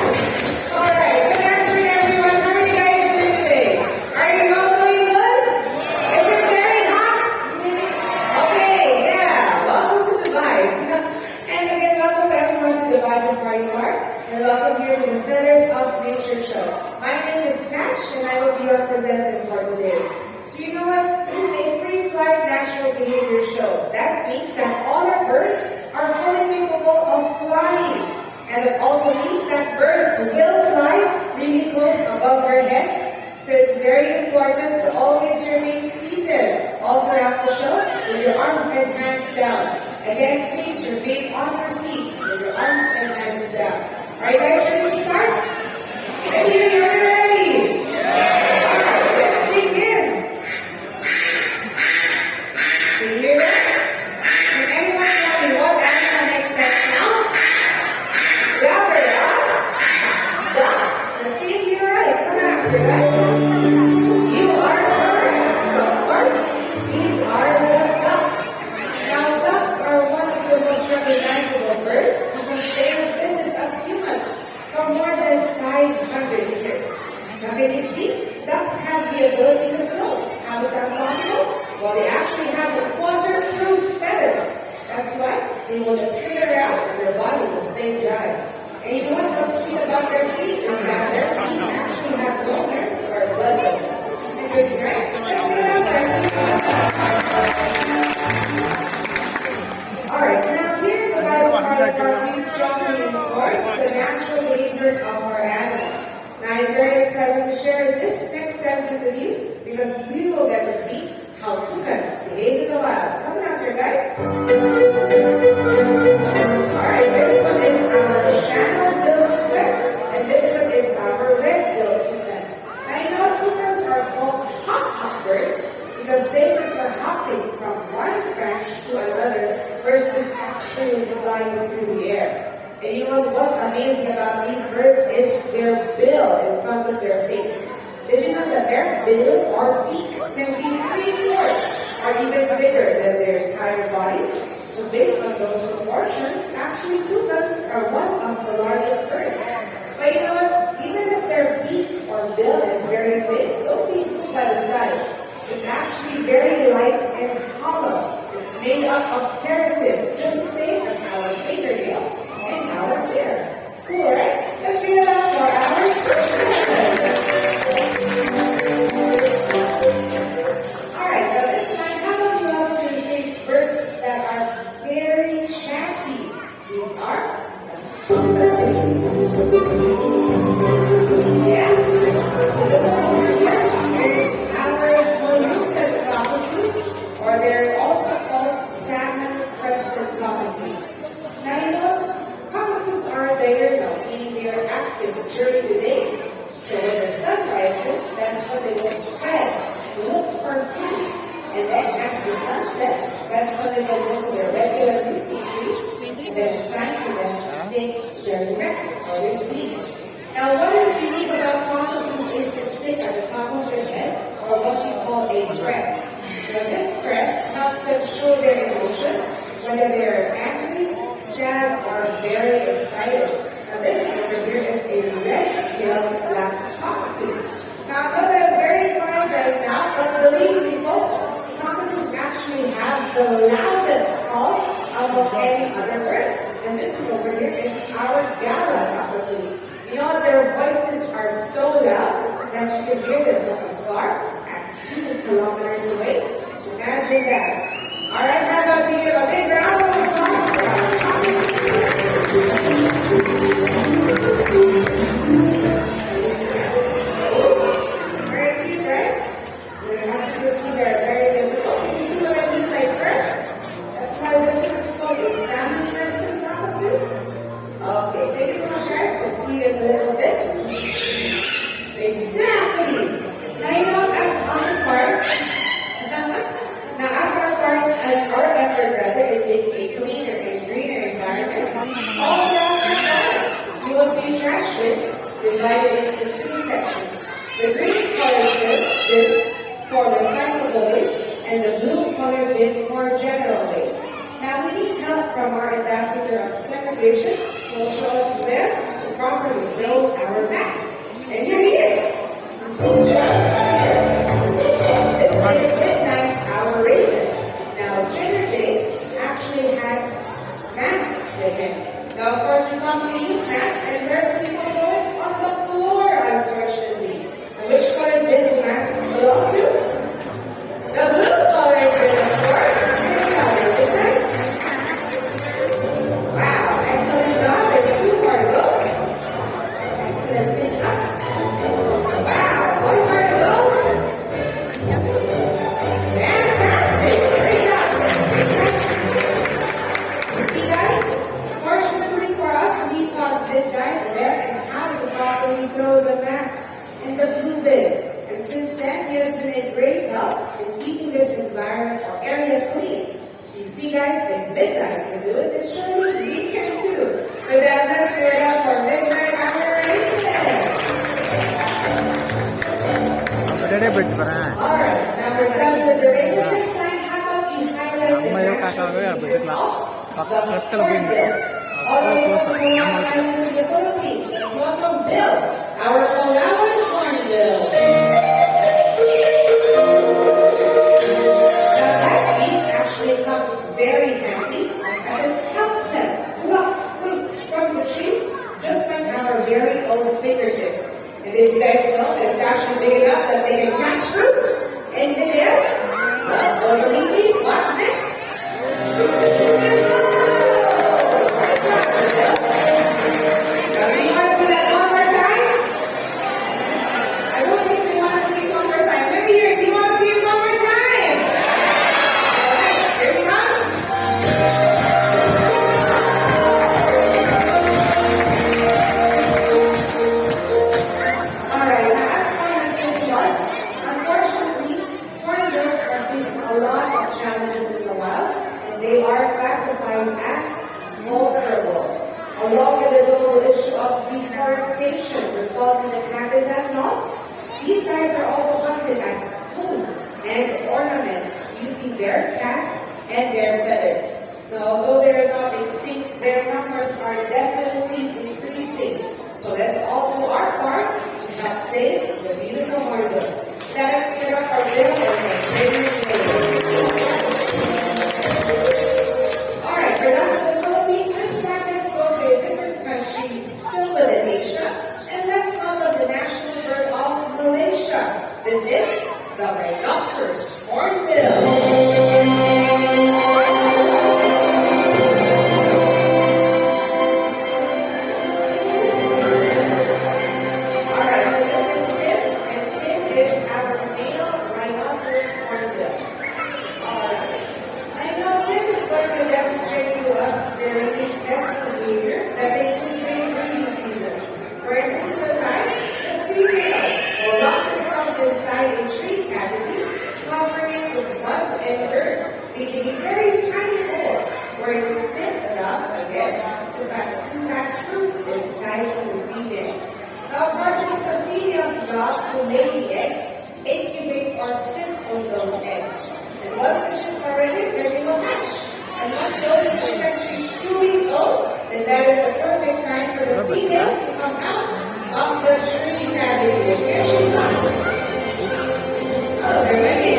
Alright, good afternoon everyone. How are you guys doing today? Are you all doing good? Is it very hot? Okay, yeah. Welcome to Dubai. And again, welcome to everyone to Dubai Safari Park. And welcome here to the Feathers of Nature show. My name is Catch and I will be your presenter for today. So you know what? This is a free flight natural behavior show. That means that all our birds are fully capable of flying. And it also means that birds will fly really close above our heads. So it's very important to always remain seated all throughout the show with your arms and hands down. Again, please remain on your seats with your arms and hands down. Are you guys ready to start? Ready? Are you ready? Alright, let's begin. Do you hear that? Can anyone tell me what animal makes that sound? Louder, huh? Duck. Let's see if you're right. Come after, right? You are correct. So, of course, these are the ducks. Now, ducks are one of the most recognizable birds because they have been with us humans for more than 500 years. Now, can you see? Ducks have the ability to float. How is that possible? Well, they actually have waterproof feathers. That's why they will just spin around and their body will stay dry. And you know what's neat about their feet is that their feet actually have no nerves or blood vessels. Interesting, right? Let's see that first. Alright, now here in the Vice Park, we strongly enforce the natural behaviors of our animals. Now I'm very excited to share this next segment with you because we will get to see how toucans behave in the wild. Come out here, guys. Alright, this one is our channel-billed toucan, and this one is our red-billed toucan. Now you know toucans are called hop birds because they prefer hopping from one branch to another versus actually flying through the air. And you know what's amazing about these birds is their bill in front of their face. Did you know that their bill or beak can be 3/4 or even bigger than their entire body? So based on those proportions, actually toucans are one of the largest birds. But you know what? Even if their beak or bill is very big, don't be fooled by the size. It's actually very light and hollow. It's made up of keratin, just the same as our fingernails and our hair. Cool, right? Let's read about for our Alright, now this time, how about you welcome to the States birds that are very chatty? These are cockatoos. Yeah. So this one over here is our Moluccan cockatoos, or they're also called salmon-crested cockatoos. Now you know, cockatoos are diurnal, meaning they are active during the day. So when the sun rises, that's when they will spread, look for food. And then as the sun sets, that's when they will go to their regular roosting trees. And then it's time for them to take their rest or their sleep. Now what is unique about cockatoos is the stick at the top of their head, or what we call a crest. Now this crest helps them show their emotion, whether they're angry, sad, or very excited. Now this one over here is a red-tailed black cockatoo. Now I know that I'm very quiet right now, but believe me folks, cockatoos actually have the loudest call among any other birds. And this one over here is our gala cockatoo. You know what, their voices are so loud that you can hear them from as far as 2 kilometers away. Imagine that. Alright, how about we give a big round of applause for our very cute, right? As you can see, they're very difficult. You see what I mean by crest? That's why this one is called a salmon-crested cockatoo. Okay, thank you so much, guys. We'll see you in a little bit. Exactly. Now you know, as our part, our effort rather in making a cleaner and greener environment, all around the park, you will see trash bins divided into 2 sections. The green color bin for recyclable waste and the blue color bin for general waste. Now we need help from our ambassador of segregation who will show us where to properly throw we use masks, and where do people throw it? On the floor, unfortunately. And which colored bin do masks belong to? The blue colored bin, of course. Blue colored, isn't it? Wow, excellent job. There's 2 more to go. Excellent bin up. Wow, 1 more to go. Fantastic. Great job. You see, guys? Fortunately for us, we taught bin guide where and how to properly throw the mask in the blue bin. And since then, he has been a great help in keeping this environment or area clean. So you see, guys, if midnight can do it, then surely we can too. With that, let's hear it up for midnight operation. Alright, now we're done with the radio this time. How about we highlight the national of the hornbills? All the way from the Hawaiian Islands to the Philippines. Let's welcome Bill, our Palawan hornbill. Actually comes very handy as it helps them pluck fruits from the trees just like our very own fingertips. And did you guys know that it's actually big enough that they can catch fruits in the air? Well, don't believe me? Watch this. Now, do you want to do that one more time? I don't think we want to see it one more time. Let me hear it. Do you want to see it one more time? Here he comes. Alright, as far as this was, unfortunately, hornbills are facing a lot of challenges in the wild, and they are classified as vulnerable. Along with the global issue of deforestation resulting in habitat loss, these guys are also hunted as food and ornaments using their casques and their feathers. Now, although they are not extinct, their numbers are definitely increasing. So let's all do our part to help save the beautiful hornbills. Now let's get up our bill and alright, we're done with the Philippines. This time let's go to a different country, still within Asia, and let's welcome the national bird of Malaysia. This is the rhinoceros hornbill. Inside a tree cavity, covering it with mud and dirt, leaving a very tiny hole where it snips it up again to pass fruits inside to the female. Now, of course, it's the female's job to lay the eggs, incubate or sit on those eggs. And once the chicks are ready, then they will hatch. And once the oldest chick has reached 2 weeks old, then that is the perfect time for the female to come out of the tree cavity. Here she comes. Oh, they're ready.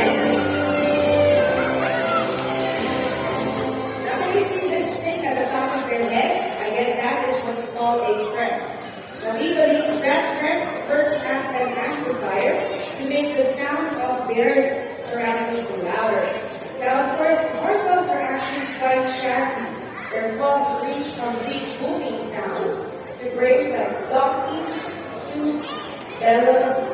Now, when you see this thing at the top of their head, again, that is what we call a crest. Now, we believe that crest works as an amplifier to make the sounds of their surroundings louder. Now, of course, hornbills are actually quite chatty. Their calls reach from deep booming sounds to grace like donkeys, toots, bellows,